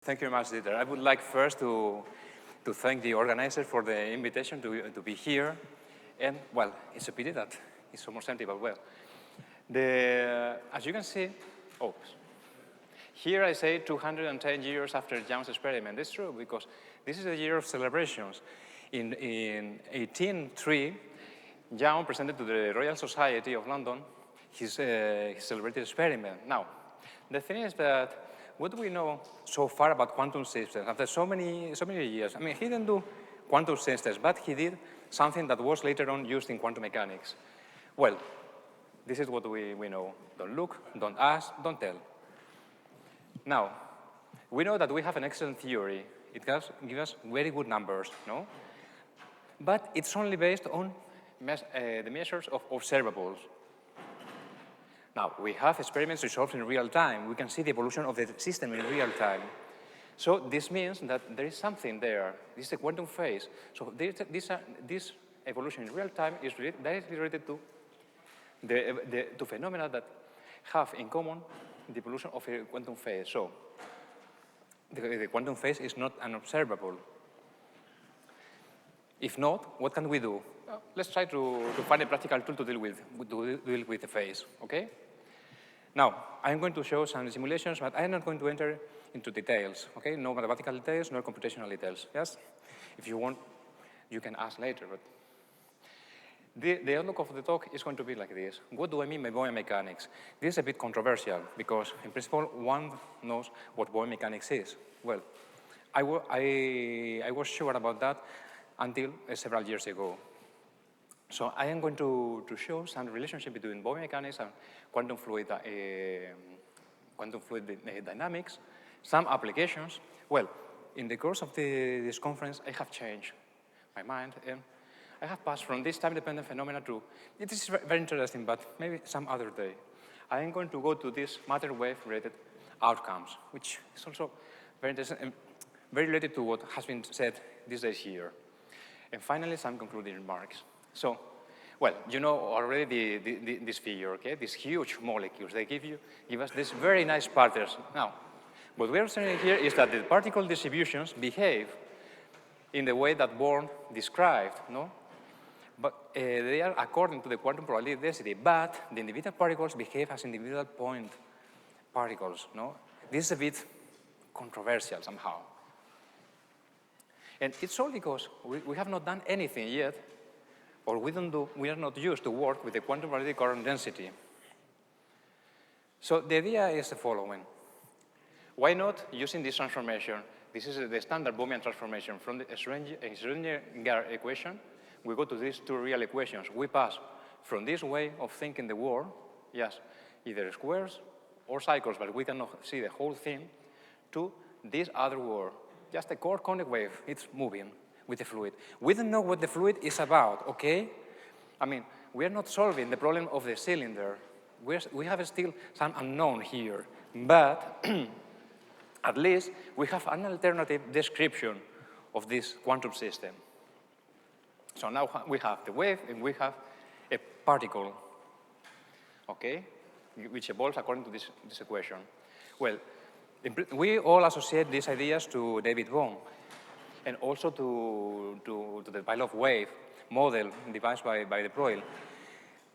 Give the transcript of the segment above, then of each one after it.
Thank you very much, Dieter. I would like first to thank the organizers for the invitation to be here. And, well, it's a pity that it's almost empty, but well. As you can see, here I say 210 years after Young's experiment. It's true, because this is a year of celebrations. In 1803, Young presented to the Royal Society of London his celebrated experiment. Now, the thing is that what do we know so far about quantum systems after so many years? I mean, he didn't do quantum systems, but he did something that was later on used in quantum mechanics. Well, this is what we know. Don't look, don't ask, don't tell. Now, we know that we have an excellent theory. It gives us very good numbers, no? But it's only based on the measures of observables. Now, we have experiments resolved in real time. We can see the evolution of the system in real time. So this means that there is something there. This is a quantum phase. So this evolution in real time is directly related to phenomena that have in common the evolution of a quantum phase. So the quantum phase is not an observable. If not, what can we do? Well, let's try to find a practical tool to deal with the phase, okay? Now, I'm going to show some simulations, but I'm not going to enter into details, okay? No mathematical details, no computational details, yes? If you want, you can ask later, but the outlook of the talk is going to be like this. What do I mean by Bohmian mechanics? This is a bit controversial, because in principle, one knows what Bohmian mechanics is. Well, I was sure about that until several years ago. So I am going to show some relationship between Bohmian mechanics and quantum fluid dynamics, some applications. Well, in the course of this conference, I have changed my mind, and I have passed from this time-dependent phenomena to, it is very interesting, but maybe some other day. I am going to go to this matter wave-related outcomes, which is also very interesting and very related to what has been said these days here. And finally, some concluding remarks. So, well, you know already this figure, okay? These huge molecules, they give us these very nice patterns. Now, what we are saying here is that the particle distributions behave in the way that Born described, no? But they are according to the quantum probability density, but the individual particles behave as individual point particles, no? This is a bit controversial somehow. And it's all because we have not done anything yet, or we are not used to work with the quantum probability current density. So the idea is the following. Why not using this transformation? This is the standard Bohmian transformation from the Schrödinger equation. We go to these two real equations. We pass from this way of thinking the world, yes, either squares or cycles, but we cannot see the whole thing, to this other world. Just a core conic wave, it's moving with the fluid. We don't know what the fluid is about, okay? I mean, we are not solving the problem of the cylinder. We have still some unknown here, but at least we have an alternative description of this quantum system. So now we have the wave and we have a particle, okay, which evolves according to this equation. Well, we all associate these ideas to David Bohm and also to the Pilot wave model devised by de Broglie.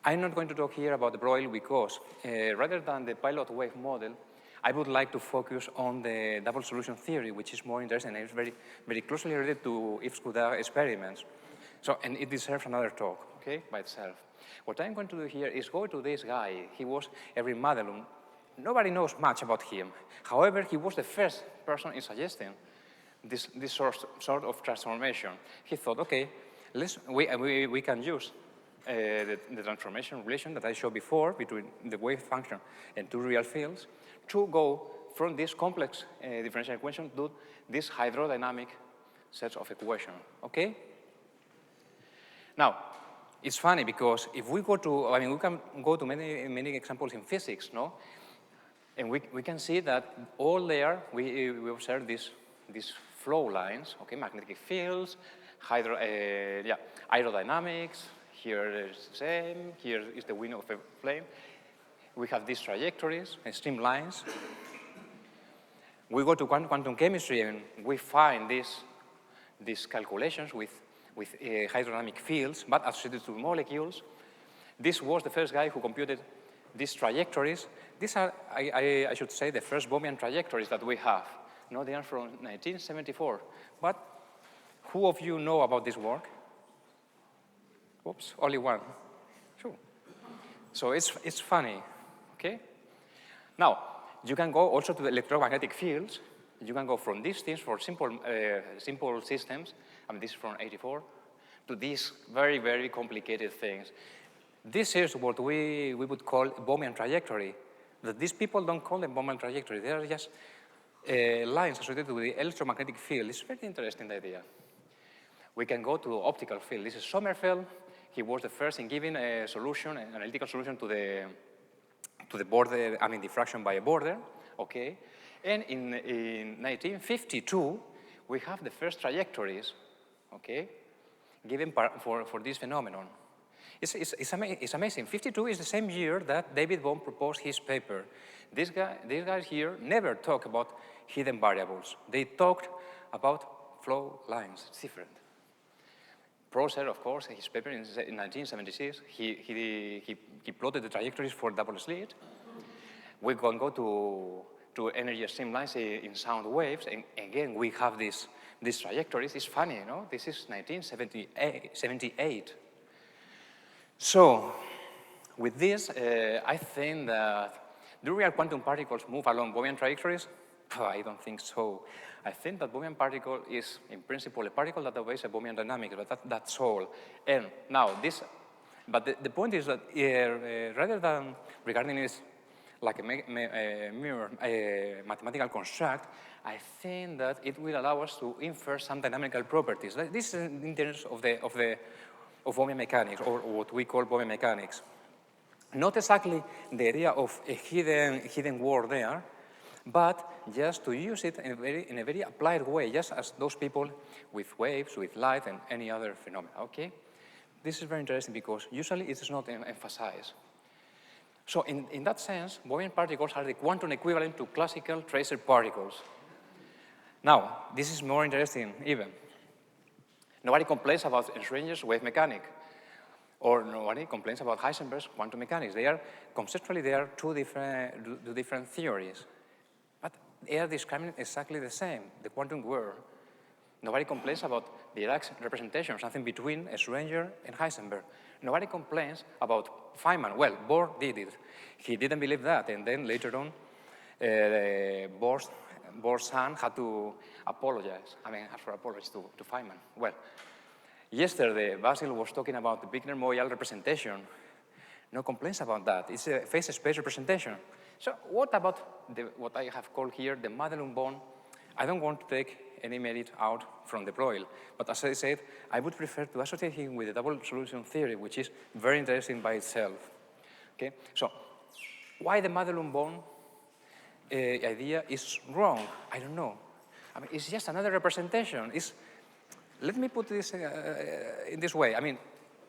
I'm not going to talk here about de Broglie because rather than the Pilot wave model, I would like to focus on the double solution theory, which is more interesting and is very, very closely related to Yves Coudert experiments. So, and it deserves another talk, okay, by itself. What I'm going to do here is go to this guy. He was Henri Madelung. Nobody knows much about him. However, he was the first person in suggesting this sort of transformation. He thought, okay, we can use the transformation relation that I showed before between the wave function and two real fields to go from this complex differential equation to this hydrodynamic set of equations, okay? Now, it's funny because if we go to, I mean, we can go to many examples in physics, no? And we can see that all there, we observe these flow lines, okay, magnetic fields, aerodynamics, here is the same, here is the wind of a flame. We have these trajectories and streamlines. we go to quantum chemistry and we find these calculations with hydrodynamic fields, but associated to molecules. This was the first guy who computed these trajectories. These are, I should say, the first Bohmian trajectories that we have. No, they are from 1974. But who of you know about this work? Oops, only one. Sure. So it's funny, okay? Now, you can go also to the electromagnetic fields. You can go from these things for simple systems, this is from 84, to these very, very complicated things. This is what we would call a Bohmian trajectory. That these people don't call them Bohmian trajectory. They are just lines associated with the electromagnetic field. It's a very interesting idea. We can go to optical field. This is Sommerfeld. He was the first in giving a solution, an analytical solution to the border, diffraction by a border, okay? And in 1952, we have the first trajectories, okay, given for this phenomenon. It's amazing. 52 is the same year that David Bohm proposed his paper. These guys here never talk about hidden variables. They talked about flow lines. It's different. Prosser, of course, his paper in 1976, he plotted the trajectories for double slit. We can go to energy streamlines in sound waves, and again, we have these trajectories. It's funny, you know? This is 1978. So, with this, I think that do real quantum particles move along Bohmian trajectories? I don't think so. I think that Bohmian particle is, in principle, a particle that obeys a Bohmian dynamics, but that's all. And now, but the point is that rather than regarding this like a mere mathematical construct, I think that it will allow us to infer some dynamical properties. This is in terms of Bohmian mechanics, or what we call Bohmian mechanics. Not exactly the idea of a hidden word there, but just to use it in a very applied way, just as those people with waves, with light, and any other phenomena, okay? This is very interesting because usually it is not emphasized. So in that sense, Bohmian particles are the quantum equivalent to classical tracer particles. Now, this is more interesting even. Nobody complains about Schrodinger's wave mechanic, or nobody complains about Heisenberg's quantum mechanics. Conceptually, they are two different theories, but they are describing exactly the same, the quantum world. Nobody complains about the Dirac representation, something between Schrödinger and Heisenberg. Nobody complains about Feynman. Well, Bohr did it. He didn't believe that, and then later on, Bohr's son had to apologize. Ask for apologies to Feynman. Well, yesterday, Basil was talking about the Wigner-Moyal representation. No complaints about that. It's a phase-space representation. So what about what I have called here the Madelung-Bohm? I don't want to take any merit out from de Broglie, but as I said, I would prefer to associate him with the double solution theory, which is very interesting by itself. Okay, so why the Madelung-Bohm idea is wrong? I don't know. It's just another representation. Let me put this in this way.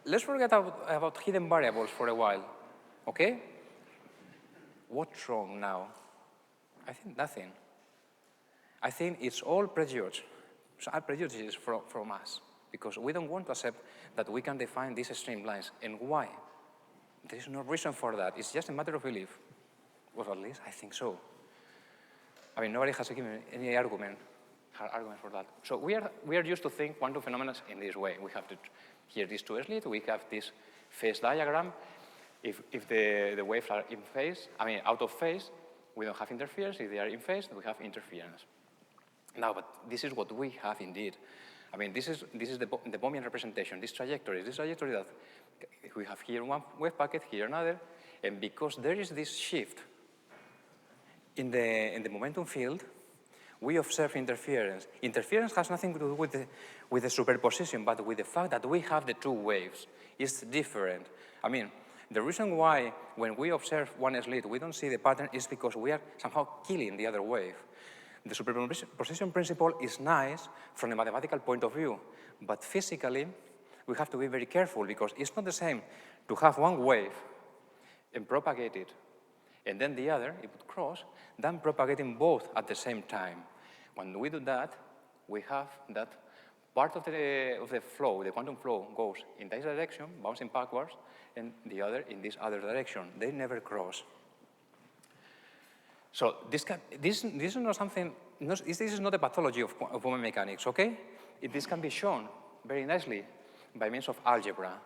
Let's forget about hidden variables for a while, okay? What's wrong now? I think nothing. I think it's all prejudice. So prejudices from us, because we don't want to accept that we can define these streamlines. And why? There is no reason for that. It's just a matter of belief. Well, at least I think so. Nobody has given any argument for that. So we are used to think quantum phenomena in this way. We have here these two slits. We have this phase diagram. If the waves are in phase, out of phase, we don't have interference. If they are in phase, we have interference. Now, but this is what we have indeed. This is the Bohmian representation, this trajectory that we have here one wave packet, here another, and because there is this shift in the momentum field, we observe interference. Interference has nothing to do with the superposition, but with the fact that we have the two waves. It's different. The reason why when we observe one slit, we don't see the pattern is because we are somehow killing the other wave. The superposition principle is nice from a mathematical point of view, but physically, we have to be very careful because it's not the same to have one wave and propagate it and then the other, it would cross, then propagating both at the same time. When we do that, we have that part of the flow, the quantum flow, goes in this direction, bouncing backwards, and the other in this other direction. They never cross. So this is not something, this is not a pathology of quantum mechanics, okay? This can be shown very nicely by means of algebra.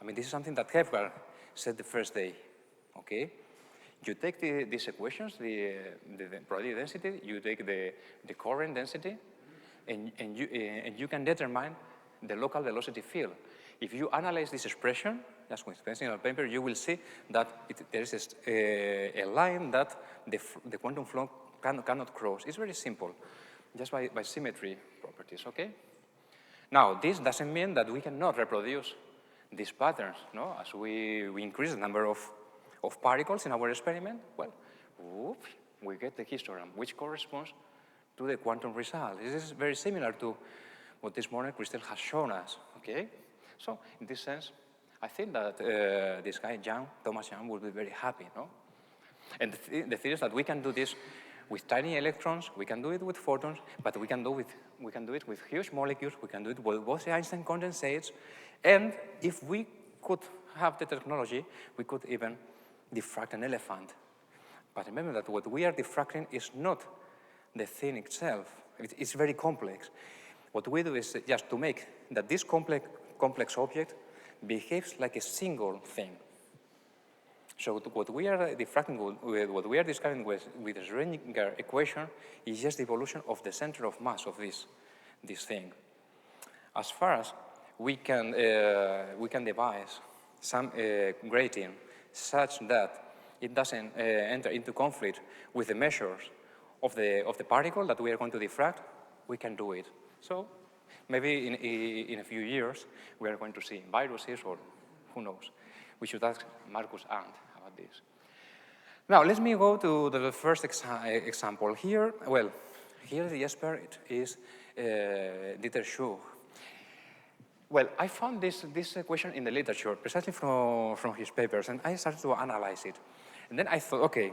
I mean, this is something that Fetzer said the first day, okay? You take these equations, the probability density, you take the current density, and you can determine the local velocity field. If you analyze this expression, just with pencil and paper, you will see that there is a line that the quantum flow cannot cross. It's very simple, just by symmetry properties, okay? Now, this doesn't mean that we cannot reproduce these patterns, no? As we increase the number of particles in our experiment, well, whoops, we get the histogram, which corresponds to the quantum result. This is very similar to what this morning Christelle has shown us, okay? So, in this sense, I think that this guy, Thomas Young, will be very happy, no? And the thing is that we can do this with tiny electrons, we can do it with photons, but we can do it with huge molecules, we can do it with both Einstein condensates, and if we could have the technology, we could even diffract an elephant. But remember that what we are diffracting is not the thing itself. It's very complex. What we do is just to make that this complex object behaves like a single thing. So what we are diffracting, what we are discovering with the Schrödinger equation is just the evolution of the center of mass of this thing. As far as we can devise some grating such that it doesn't enter into conflict with the measures of the particle that we are going to diffract, we can do it. So maybe in a few years, we are going to see viruses or who knows. We should ask Marcus Arndt about this. Now, let me go to the first example. Here the expert is Dieter Schuch. Well, I found this equation in the literature, precisely from his papers, and I started to analyze it. And then I thought, okay,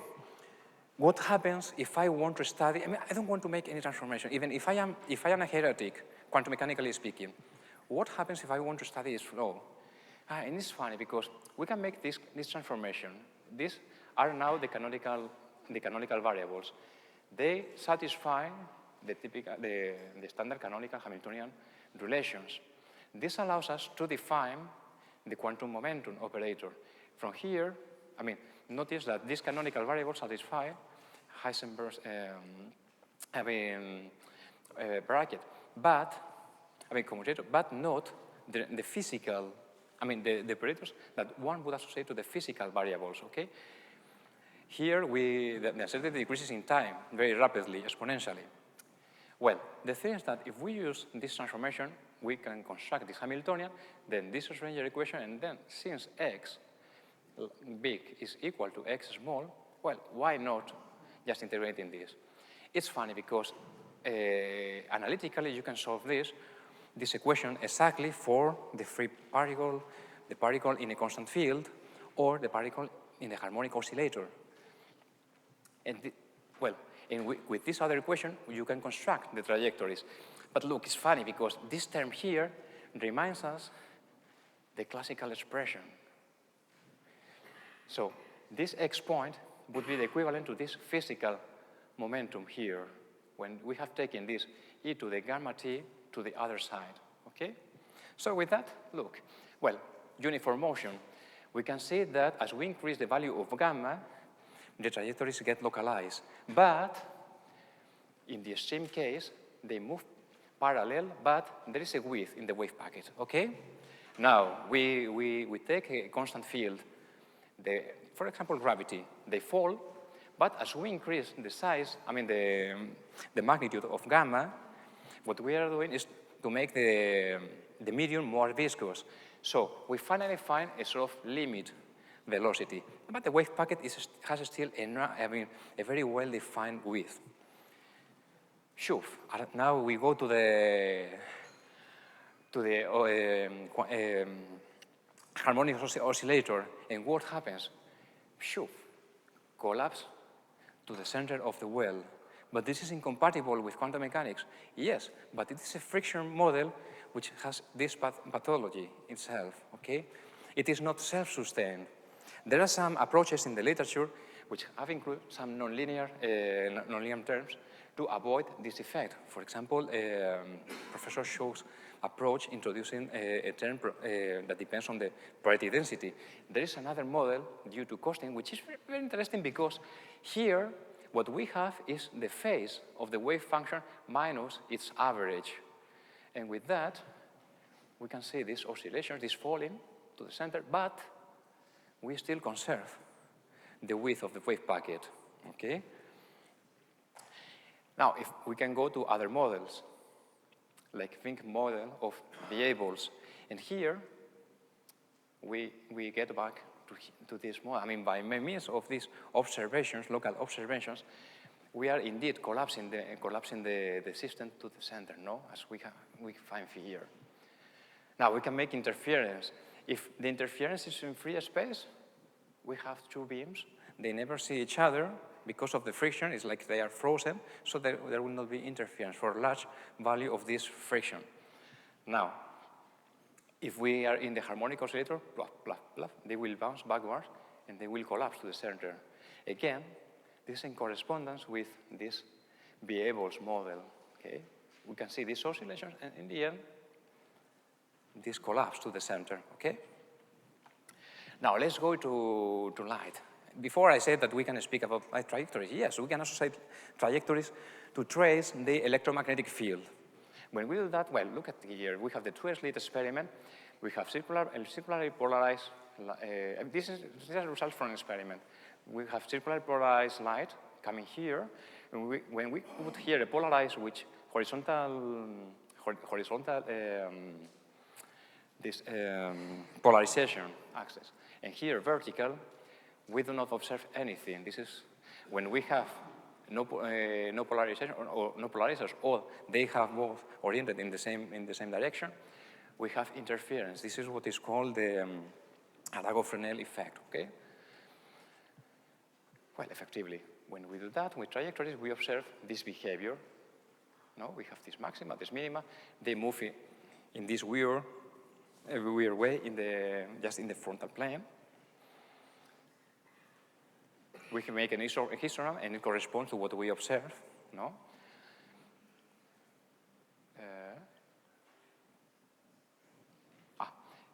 what happens if I want to study? I mean, I don't want to make any transformation, even if I am a heretic, quantum mechanically speaking. What happens if I want to study this flow? And it's funny because we can make this transformation. These are now the canonical variables. They satisfy the standard canonical Hamiltonian relations. This allows us to define the quantum momentum operator. From here, I mean, notice that these canonical variables satisfy Heisenberg's bracket, commutator, but not the physical, the operators that one would associate to the physical variables, okay? Here, the uncertainty decreases in time very rapidly, exponentially. Well, the thing is that if we use this transformation, we can construct this Hamiltonian, then this Schrödinger equation, and then since x big is equal to x small, well, why not just integrating this? It's funny because analytically you can solve this equation exactly for the free particle, the particle in a constant field, or the particle in a harmonic oscillator. And with this other equation, you can construct the trajectories. But look, it's funny because this term here reminds us the classical expression. So this x point would be the equivalent to this physical momentum here when we have taken this e to the gamma t to the other side, okay? So with that, look, well, uniform motion. We can see that as we increase the value of gamma, the trajectories get localized. But in the extreme case, they move parallel, but there is a width in the wave packet, okay? Now, we take a constant field, for example, gravity. They fall, but as we increase the size, the magnitude of gamma, what we are doing is to make the medium more viscous. So we finally find a sort of limit velocity, but the wave packet has still a very well-defined width. Shuf. Now we go to the harmonic oscillator, and what happens? Shuf. collapse to the center of the well. But this is incompatible with quantum mechanics. Yes, but it is a friction model which has this pathology itself, okay? It is not self-sustained. There are some approaches in the literature which have included some nonlinear terms to avoid this effect. For example, Professor Shaw's approach introducing a term that depends on the priority density. There is another model due to costing, which is very interesting because here what we have is the phase of the wave function minus its average. And with that, we can see these oscillations, this falling to the center, but we still conserve the width of the wave packet, okay? Now, if we can go to other models, like think model of variables, and here we get back to this model. I mean, by means of these observations, local observations, we are indeed collapsing the system to the center, no? As we find here. Now, we can make interference. If the interference is in free space, we have two beams. They never see each other because of the friction. It's like they are frozen, so there will not be interference for a large value of this friction. Now, if we are in the harmonic oscillator, blah, blah, blah, they will bounce backwards and they will collapse to the center. Again, this is in correspondence with this variables model, okay? We can see these oscillations, and in the end, this collapse to the center, okay? Now, let's go to light. Before I said that we can speak about light trajectories. Yes, we can associate trajectories to trace the electromagnetic field. When we do that, well, look at here. We have the two-slit experiment. We have circularly polarized, this is a result from an experiment. We have circularly polarized light coming here. And when we put here a polarized which horizontal polarization axis, and here vertical, we do not observe anything. This is when we have no polarization or no polarizers, or they have both oriented in the same direction, we have interference. This is what is called the Arago-Fresnel effect, okay? Well, effectively, when we do that with trajectories, we observe this behavior. No, we have this maxima, this minima. They move in this weird way just in the frontal plane. We can make an histogram, and it corresponds to what we observe, no?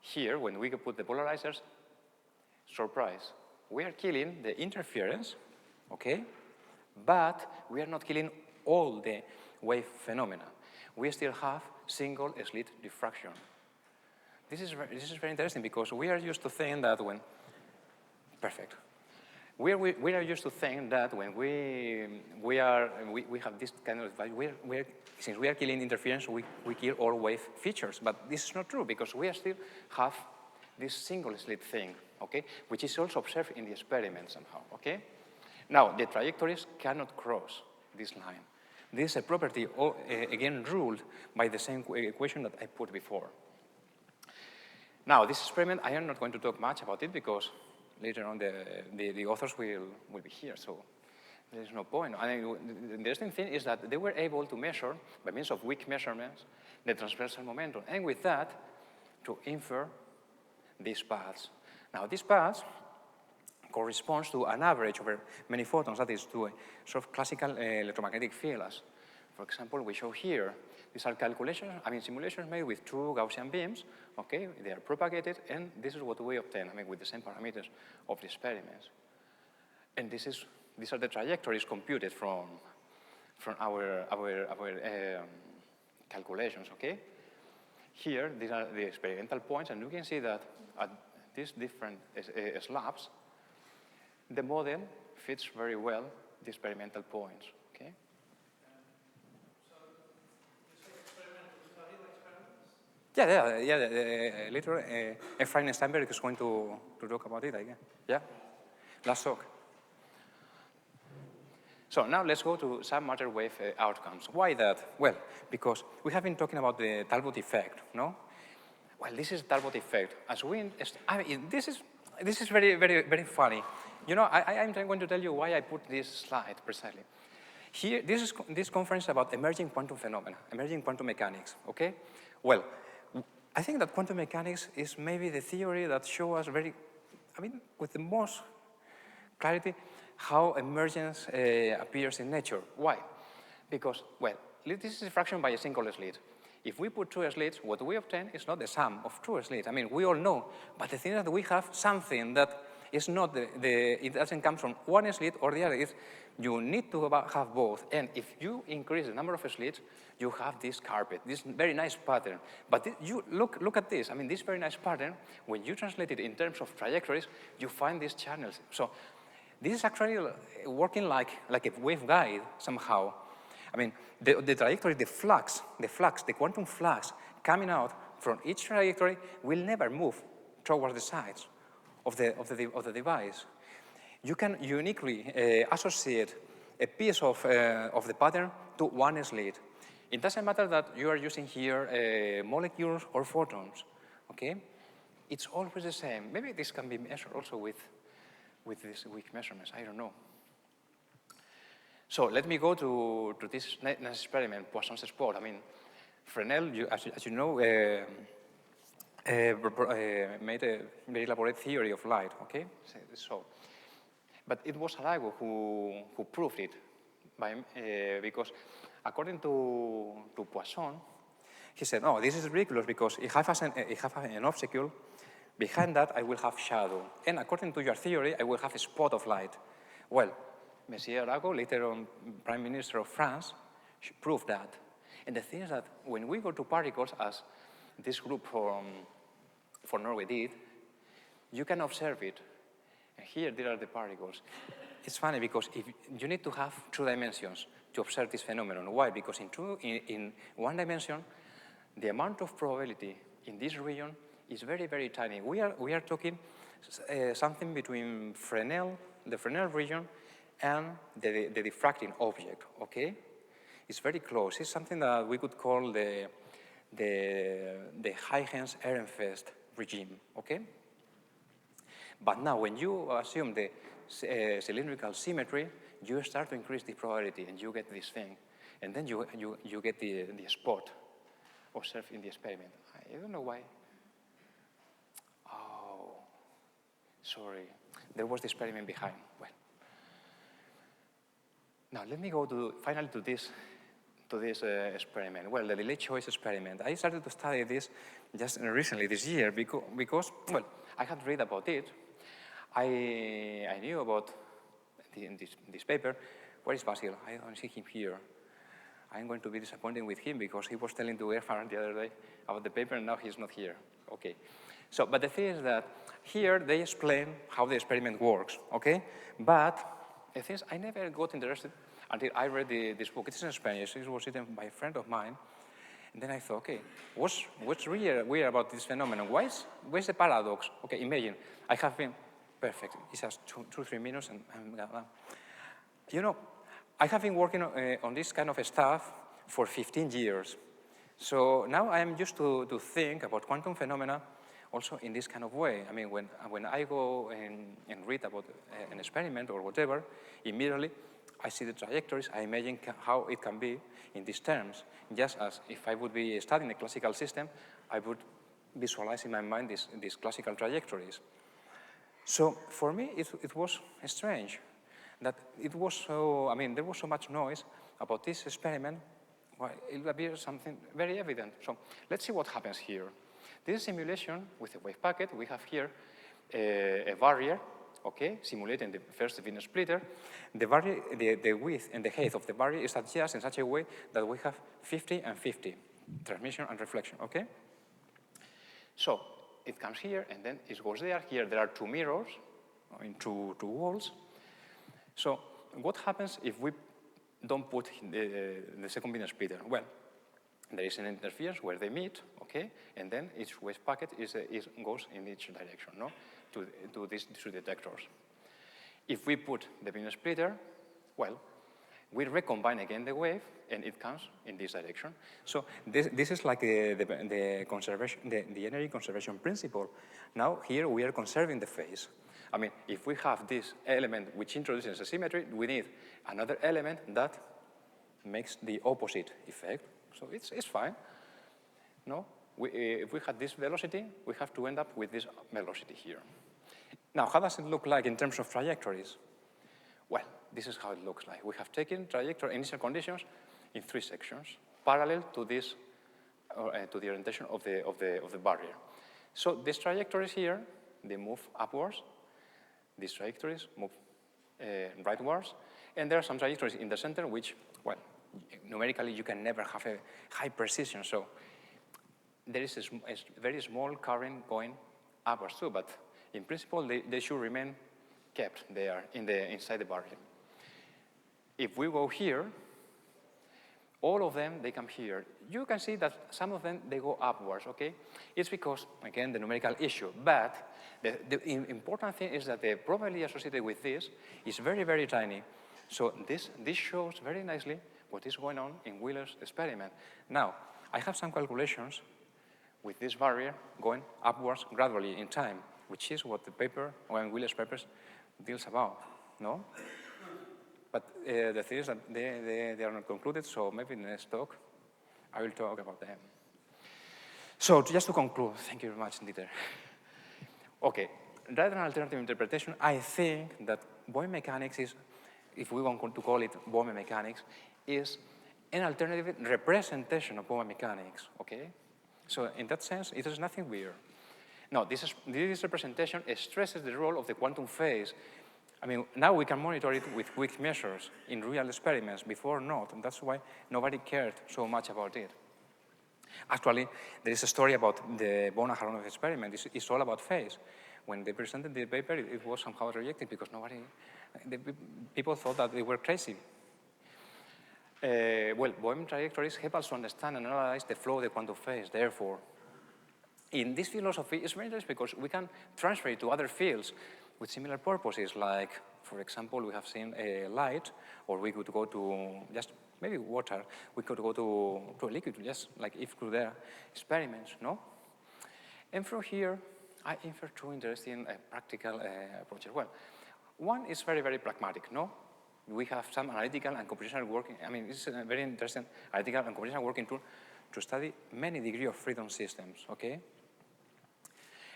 Here, when we put the polarizers, surprise, we are killing the interference, okay? But we are not killing all the wave phenomena. We still have single slit diffraction. This is very interesting because we are used to think that when, perfect. We are used to think that when we have this kind of device, since we are killing interference, we kill all wave features. But this is not true because we still have this single slit thing, okay, which is also observed in the experiment somehow, okay? Now, the trajectories cannot cross this line. This is a property, again, ruled by the same equation that I put before. Now, this experiment, I am not going to talk much about it because later on the authors will be here, so there's no point. I mean, the interesting thing is that they were able to measure, by means of weak measurements, the transversal momentum, and with that, to infer these paths. Now, these paths corresponds to an average over many photons, that is to a sort of classical electromagnetic field. As, for example, we show here, these are calculations, simulations made with two Gaussian beams, okay? They are propagated, and this is what we obtain, with the same parameters of the experiments. And these are the trajectories computed from our calculations, okay? Here, these are the experimental points, and you can see that at these different slabs, the model fits very well the experimental points, okay? Yeah. Later, Efrain Steinberg is going to talk about it, I guess. Yeah? Last talk. So now let's go to some matter wave outcomes. Why that? Well, because we have been talking about the Talbot effect, no? Well, this is Talbot effect. This is very, very, very funny. You know, I'm going to tell you why I put this slide precisely. Here, this conference is about emerging quantum phenomena, emerging quantum mechanics, okay? Well, I think that quantum mechanics is maybe the theory that shows us with the most clarity how emergence appears in nature. Why? Because, well, this is diffraction by a single slit. If we put two slits, what we obtain is not the sum of two slits. I mean, we all know, but the thing is that we have something that is not it doesn't come from one slit or the other. You need to have both. And if you increase the number of slits, you have this carpet, this very nice pattern. But you look at this. I mean, this very nice pattern, when you translate it in terms of trajectories, you find these channels. So this is actually working like a waveguide somehow. I mean, the trajectory, the quantum flux coming out from each trajectory will never move towards the sides of the device. You can uniquely associate a piece of the pattern to one slit. It doesn't matter that you are using here molecules or photons, okay? It's always the same. Maybe this can be measured also with these weak measurements, I don't know. So let me go to this next experiment, Poisson's spot. I mean, Fresnel, as you know, made a very elaborate theory of light, okay? So, but it was Arago who proved it, because according to Poisson, he said, "Oh, this is ridiculous because if I have an obstacle, behind that I will have shadow, and according to your theory, I will have a spot of light." Well, Monsieur Arago, later on Prime Minister of France, proved that. And the thing is that when we go to particles, as this group for Norway did, you can observe it. And here, there are the particles. It's funny because if you need to have 2 dimensions to observe this phenomenon. Why? Because in 1 dimension, the amount of probability in this region is very, very tiny. We are talking something between the Fresnel region and the diffracting object, okay? It's very close. It's something that we could call the Huygens-Ehrenfest regime, okay? But now, when you assume the cylindrical symmetry, you start to increase the probability, and you get this thing. And then you get the spot observed in the experiment. I don't know why. Oh, sorry. There was the experiment behind. Well, now let me go finally to this experiment. Well, the delay choice experiment. I started to study this just recently this year because well, I had read about it. I knew about this paper. Where is Basil? I don't see him here. I'm going to be disappointed with him because he was telling to Gerhard the other day about the paper, and now he's not here. Okay. So, but the thing is that here they explain how the experiment works, okay? But the thing is, I never got interested until I read this book. It's in Spanish. It was written by a friend of mine. And then I thought, okay, what's really weird about this phenomenon? Where's the paradox? Okay, imagine, I have been perfect. It's just 2-3 minutes, and you know, I have been working on this kind of stuff for 15 years. So now I am used to think about quantum phenomena also in this kind of way. I mean, when I go and read about an experiment or whatever, immediately I see the trajectories, I imagine how it can be in these terms. Just as if I would be studying a classical system, I would visualize in my mind these classical trajectories. So for me, it was strange that it was so, I mean, there was so much noise about this experiment. Well, it appears something very evident. So let's see what happens here. This is simulation with a wave packet. We have here a barrier, okay, simulating the first Wiener splitter. The barrier, the width and the height of the barrier is adjusted in such a way that we have 50 and 50, transmission and reflection, okay? So it comes here, and then it goes there. Here there are 2 mirrors, I mean, two walls. So what happens if we don't put the second Wiener splitter? Well, there is an interference where they meet, okay, and then each wave packet goes in each direction, no, to these 2 detectors. If we put the Wiener splitter, well, We recombine again the wave, and it comes in this direction. So this is like the conservation, the energy conservation principle. Now here we are conserving the phase. I mean, if we have this element which introduces a symmetry, we need another element that makes the opposite effect. So it's fine. No, if we had this velocity, we have to end up with this velocity here. Now, how does it look like in terms of trajectories? Well, this is how it looks like. We have taken trajectory initial conditions in 3 sections, parallel to this, to the orientation of the barrier. So these trajectories here, they move upwards. These trajectories move rightwards. And there are some trajectories in the center which, well, numerically you can never have a high precision. So there is a very small current going upwards too, but in principle, they should remain kept there inside the barrier. If we go here, all of them, they come here. You can see that some of them, they go upwards, okay? It's because, again, the numerical issue. But the important thing is that the probability associated with this is very, very tiny. So this shows very nicely what is going on in Wheeler's experiment. Now, I have some calculations with this barrier going upwards gradually in time, which is what the paper, when Wheeler's papers, deals about, no? But the thing is that they are not concluded, so maybe in the next talk, I will talk about them. So just to conclude, thank you very much, Dieter. Okay, rather than alternative interpretation, I think that Bohmian mechanics is, if we want to call it Bohmian mechanics, is an alternative representation of Bohmian mechanics, okay? So in that sense, it is nothing weird. No, this representation stresses the role of the quantum phase. I mean, now we can monitor it with quick measures in real experiments, before not, and that's why nobody cared so much about it. Actually, there is a story about the Bohn-Aharonov experiment. It's all about phase. When they presented the paper, it was somehow rejected because people thought that they were crazy. Well, Bohmian trajectories help us to understand and analyze the flow of the quantum phase. Therefore, in this philosophy, it's very interesting because we can transfer it to other fields with similar purposes, like, for example, we have seen light, or we could go to just maybe water. We could go to a liquid, just like if through their experiments, no? And from here, I infer 2 interesting practical approaches. Well, one is very, very pragmatic, no? We have some analytical and computational working. I mean, this is a very interesting analytical and computational working tool to study many degree of freedom systems, okay?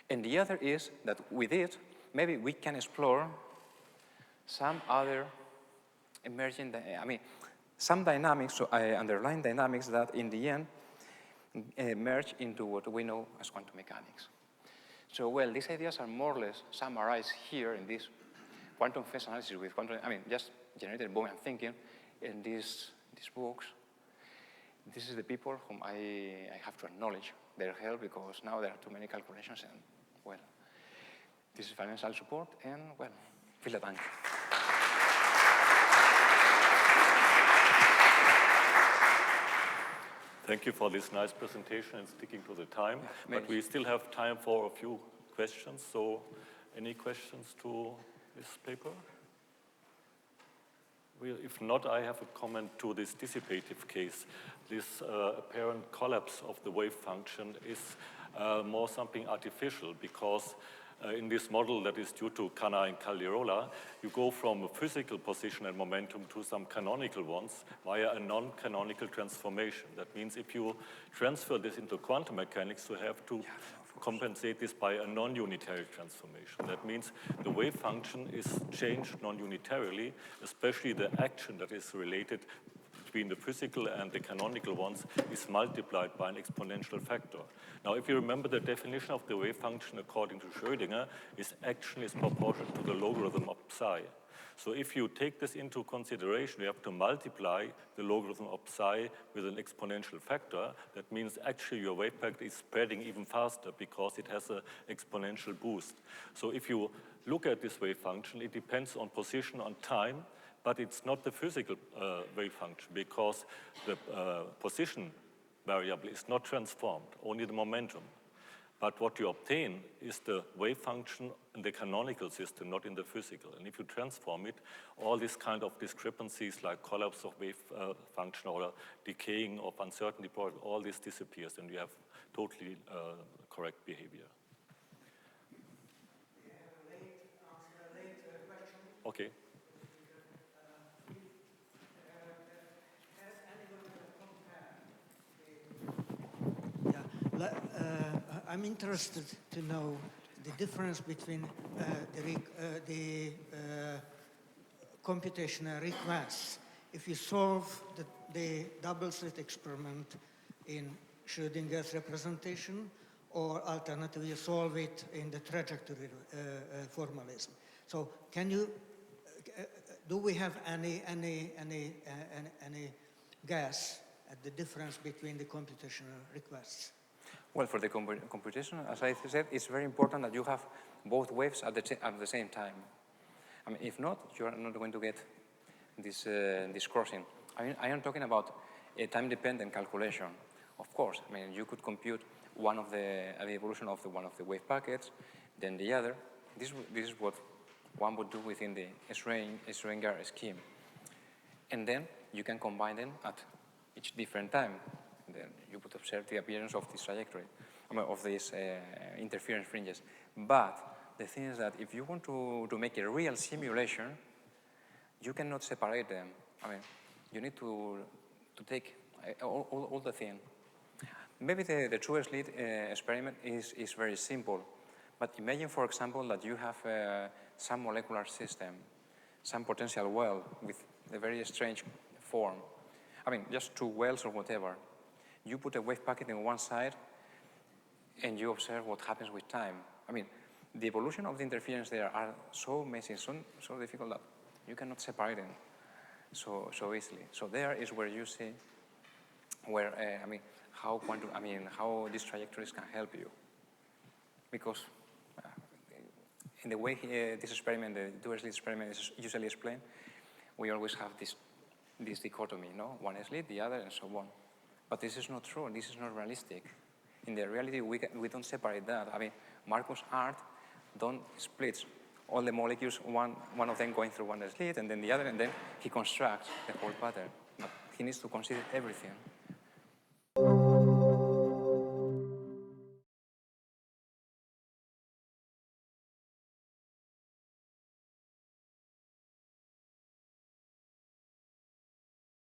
And the other is that with it, maybe we can explore some other emerging, some dynamics, so underlying dynamics that in the end merge into what we know as quantum mechanics. So, well, these ideas are more or less summarized here in this quantum phase analysis with quantum, just generated Bohmian thinking in these books. This is the people whom I have to acknowledge their help because now there are too many calculations and, well, this is financial support and, well, vielen Dank. Thank you for this nice presentation and sticking to the time. Yeah, but we still have time for a few questions. So any questions to this paper? Well, if not, I have a comment to this dissipative case. This apparent collapse of the wave function is more something artificial because in this model that is due to Canna and Caldirola, you go from a physical position and momentum to some canonical ones via a non-canonical transformation. That means if you transfer this into quantum mechanics, you have to compensate this by a non-unitary transformation. That means the wave function is changed non-unitarily, especially the action that is related between the physical and the canonical ones is multiplied by an exponential factor. Now, if you remember the definition of the wave function according to Schrödinger, is action is proportional to the logarithm of psi. So if you take this into consideration, you have to multiply the logarithm of psi with an exponential factor. That means actually your wave packet is spreading even faster because it has an exponential boost. So if you look at this wave function, it depends on position, on time, but it's not the physical wave function because the position variable is not transformed, only the momentum. But what you obtain is the wave function in the canonical system, not in the physical. And if you transform it, all these kind of discrepancies like collapse of wave function or decaying of uncertainty product, all this disappears and you have totally correct behavior. We have a late question. Okay. Has anyone compared I'm interested to know the difference between the computational requests. If you solve the double-slit experiment in Schrödinger's representation, or alternatively you solve it in the trajectory formalism. So can you, do we have any guess at the difference between the computational requests? Well, for the computation, as I said, it's very important that you have both waves at the same time. I mean, if not, you are not going to get this crossing. I mean, I am talking about a time-dependent calculation. Of course, I mean, you could compute one of the evolution of one of the wave packets, then the other. This is what one would do within the Schrödinger scheme. And then you can combine them at each different time. Then you would observe the appearance of this trajectory, I mean, of these interference fringes. But the thing is that if you want to make a real simulation, you cannot separate them. I mean, you need to take all the thing. Maybe the true slit experiment is very simple. But imagine, for example, that you have some molecular system, some potential well with a very strange form. I mean, just two wells or whatever. You put a wave packet in one side, and you observe what happens with time. I mean, the evolution of the interference there are so messy, so difficult that you cannot separate them so easily. So there is where you see where I mean how these trajectories can help you, because in the way this experiment, the dual-slit experiment, is usually explained, we always have this dichotomy, no? One slit, the other, and so on. But this is not true. This is not realistic. In the reality, we don't separate that. I mean, Marcus' art don't split all the molecules, one of them going through one slit, and then the other, and then he constructs the whole pattern. But he needs to consider everything.